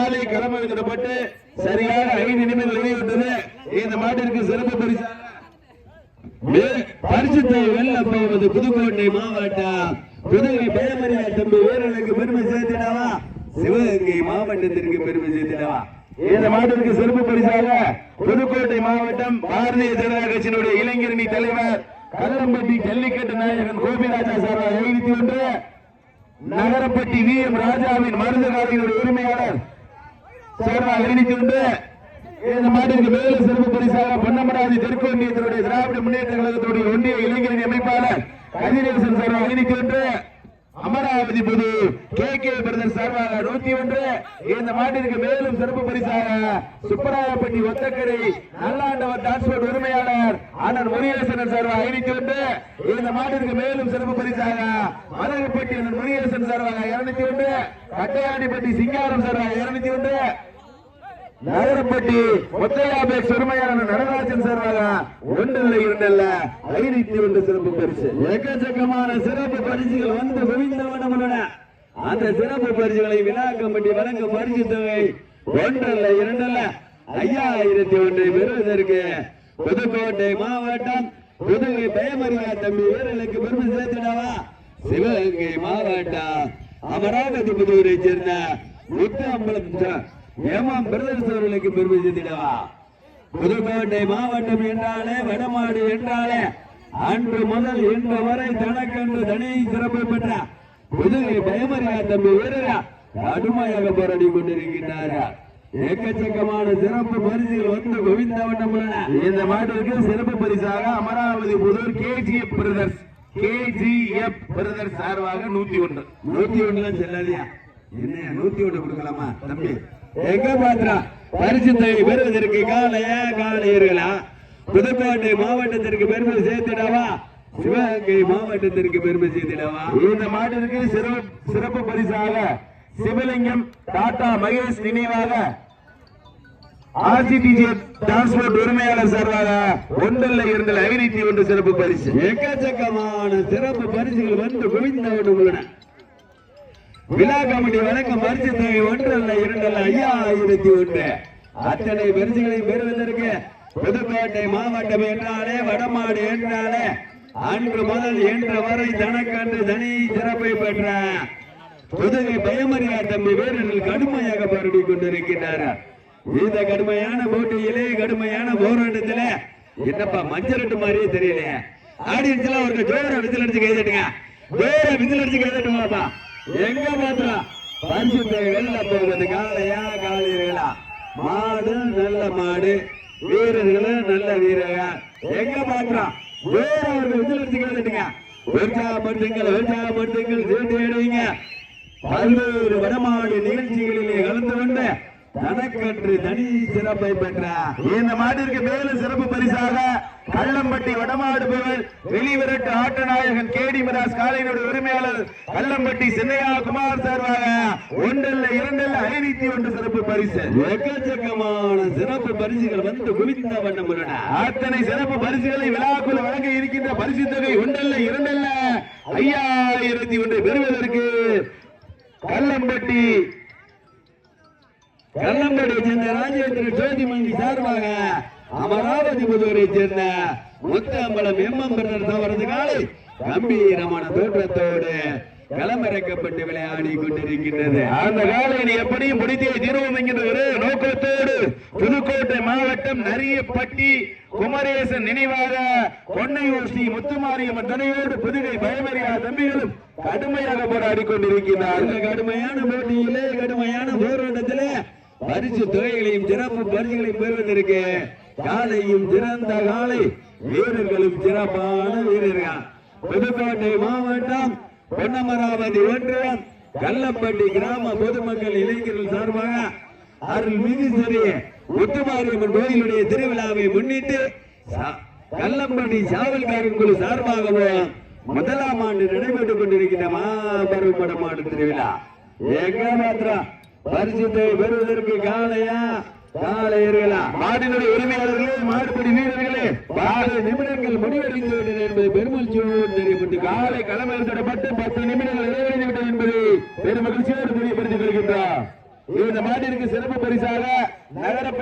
காலை களமிறக்கப்பட்டு சரியாக 5 நிமிடங்கள் நிறைவேற்றது. இந்த மாட்டிற்கு சிறப்பு பரிசாக பரிசுத்தை வெல்ல போவது புதுக்கோட்டை மாவட்டம் புதுகை பயமறியா தம்பி வீரர்களுக்கு பெருமை சேர்த்திடவா, சிவகங்கை மாவட்டத்திற்கு பெருமை சேர்த்திடவா. இந்த மாட்டிற்கு சிறப்பு பரிசாக புதுக்கோட்டை மாவட்டம் பாரதிய ஜனதா கட்சியினுடைய இளைஞரணி தலைவர் கல்லம்பட்டி ஜல்லிக்கட்டு நாயகன் கோபிராஜா சார்பாக 51, நகரப்பட்டி VM ராஜாவின் மருந்து காலையினுடைய உரிமையாளர் சார்பாக 51. இந்த மாட்டிற்கு மேலும் சிறப்பு பரிசாக பொன்னமராதி தெற்கு ஒன்றியத்தினுடைய திராவிட முன்னேற்ற கழகத்தினுடைய ஒன்றிய இளைஞரணி அமைப்பாளர் கதிரேசன் சார்பாக 51, அமராவதி புது KK பிரதர் சார்பாக 101. இந்த மாட்டிற்கு மேலும் சிறப்பு பரிசாக சுப்பராயப்பட்டி ஒத்தக்கரை நல்லாண்டவர் டிரான்ஸ்போர்ட் உரிமையாளர் அண்ணன் முருகேசன் சார்பாக 51. இந்த மாட்டிற்கு மேலும் சிறப்பு பரிசாக மதகப்பட்டி அண்ணன் முருகேசன் சார்பாக 201, கட்டையாடிப்பட்டி சிங்காரம் சார்பாக 201, நகரப்பட்டி முத்தையாபேக் உரிமையாளர் நடராஜன் சார்பாக 1 இல்லை 2 அல்ல 501 சிறப்பு பரிசு. எக்கச்சக்கமான சிறப்பு பரிசுகள் வந்து குவிந்தவன அந்த சிறப்பு பரிசுகளை விழா கமிட்டி வழங்கும் பரிசு தொகை 1 அல்ல 2 அல்ல 5001 பெறுவதற்கு புதுக்கோட்டை மாவட்டம் புதுகை பயமறியா தம்பி வீரர்களுக்கு பெருமை சேர்த்திடவா, சிவகங்கை மாவட்டம் அமராவதி புதூரை சேர்ந்த முத்தம்பலம் ஏமாம் பிரதர்ஸ் அவர்களுக்கு பெருமை சேர்த்திடவா. புதுக்கோட்டை மாவட்டம் என்றாலே வடமாடு என்றாலே அன்று முதல் இன்று வரை தனக்கென்று தனி சிறப்பு பெற்ற புதுகை பயமறியா தம்பி வீரர்கள் கடுமையாக போராடி கொண்டிருக்கின்றார்கள். எக்கச்சக்கமான சிறப்பு பரிசுகள் வந்து குவிந்தவண்ணம் உள்ளன. இந்த மாட்டிற்கு சிறப்பு பரிசாக அமராவதி புதூர் KGF பிரதர்ஸ் சார்பாக 101 செல்லாதியா என்ன 101 கொடுக்கலாமா தம்பி? எங்க பாத்திரா பரிசுத்தை பெறுவதற்கு காலையர்களா புதுக்கோட்டை மாவட்டத்திற்கு பெருமை சேர்த்திடவா, சிவகங்கை மாவட்டத்திற்கு பெருமை சேர்த்திடவா. இந்த மாட்டிற்கு சிறப்பு பரிசாக சிவலிங்கம் டாடா மகேஷ் நினைவாக RCTG டிரான்ஸ்போர்ட் உரிமையாளர் சார்பாக 1 இல்லை 2 இல்லை 501 சிறப்பு பரிசு. எக்கச்சக்கமான சிறப்பு பரிசுகள் வந்து குவிந்தவண்ணம் உள்ளன. விழா கமிட்டி வழங்கும் பரிசு தொகை 1 அல்ல 2 அல்ல 5001. அத்தனை பரிசுகளை பெறுவதற்கு புதுக்கோட்டை மாவட்டம் என்றாலே வடமாடு என்றாலே அன்று முதல் இன்று வரை தனக்கன்று தனி சிறப்பை பெற்ற புதுகை பயமறியா தம்பி வீரர்கள் கடுமையாக போராடி கொண்டிருக்கின்றனர். இந்த கடுமையான போட்டியிலே கடுமையான போராட்டத்திலே என்னப்பா மஞ்சள் மாதிரியே தெரியல ஆடியன்ஸ்ல ஒரு ஜோர விசில் அடிச்சு கைதட்டுங்க, ஜோர விசில் அடிச்சு கைதட்டுவாப்பா. எங்க மாத்திரம் பரிசுத்தை வெல்ல போவது காளையர்களா, மாடு நல்ல மாடு, வீரர்களும் நல்ல வீரர்கள். எங்க மாத்திரம் ஜோர ஒரு விசில் அடிச்சு கைதட்டுங்க, உற்சாகப்படுத்துங்கள் சீட்டு எடுவீங்க. பல்வேறு வடமாடு நிகழ்ச்சிகளிலே கலந்து கொண்டு தனக்கன்று தனி சிறப்பை பெற்ற இந்த மாட்டிற்கு மேலும் சிறப்பு பரிசாக கல்லம்பட்டி வடமாடு புகழ் வெளிவிரட்டு ஆட்டநாயகன் KD மிராஸ் காலையினுடைய உரிமையாளர் கல்லம்பட்டி சின்னையா குமார் சார்பாக 1 இல்லை 2 இல்லை 501 சிறப்பு பரிசு. எக்கச்சக்கமான சிறப்பு பரிசுகள் வந்து குவிந்த வண்ணம் உள்ளன. அத்தனை சிறப்பு பரிசுகளை விழாக்குள் வழங்க இருக்கின்ற பரிசு தொகை 1 இல்லை 2 இல்லை 5001 பெறுவதற்கு கல்லம்பட்டியை சேர்ந்த ராஜேந்திர ஜோதிமங்கி சார்பாக அமராவதி புதூரை சேர்ந்த முத்தம்பலம் MM பிரதர்ஸ் அவரது காலை கம்பீரமான தோற்றத்தோடு களமிறக்கப்பட்டு விளையாடி கொண்டிருக்கின்றது. அந்த காலையை எப்படியும் முடித்தே தீர்வோம் என்கின்ற ஒரு நோக்கத்தோடு புதுக்கோட்டை மாவட்டம் நரியப்பட்டி குமரேசன் நினைவாக கொன்னையூர் ஸ்ரீ முத்துமாரியம்மன் துணையோடு புதுகை பயமறியா தம்பிகளும் கடுமையாக போராடி கொண்டிருக்கிறார். இந்த கடுமையான போட்டியிலே கடுமையான போராட்டத்திலே பரிசு தொகைகளையும் சிறப்பு பரிசுகளையும் பெறுவதற்கு காலையும் சிறந்த காலை, வீரர்களும் சிறப்பான வீரர்கள். புதுக்கோட்டை மாவட்டம் பொன்னமராவதி ஒன்றியம் கல்லம்பட்டி கிராம பொதுமக்கள் இளைஞர்கள் சார்பாக அருள்மிகு ஸ்ரீ முத்துமாரியம்மன் கோயிலுடைய திருவிழாவை முன்னிட்டு கல்லம்பட்டி சாவல்காரன் குழு சார்பாகவும் 1ஆம் ஆண்டு நடைபெற்றுக் கொண்டிருக்கின்ற மாபெரும் வடமாடு திருவிழா. எங்க மாத்திரம் பரிசுத்தை பெறுவதற்கு காளையர்களா மாட்டினுடைய உரிமையாளர்களே, மாடுபடி வீரர்களே, 10 நிமிடங்கள் முடிவடைந்துவிட்டது என்பது பெருமகிழ்ச்சியோடு தெரியப்பட்டு காலை களமிறக்கப்பட்டு 10 நிமிடங்கள் நிறைவடைந்துவிட்டது என்பதை பெருமகிழ்ச்சியோடு தெரியப்படுத்திக் கொள்கின்றார். இந்த மாட்டிற்கு சிறப்பு பரிசாக நகரப்பட்ட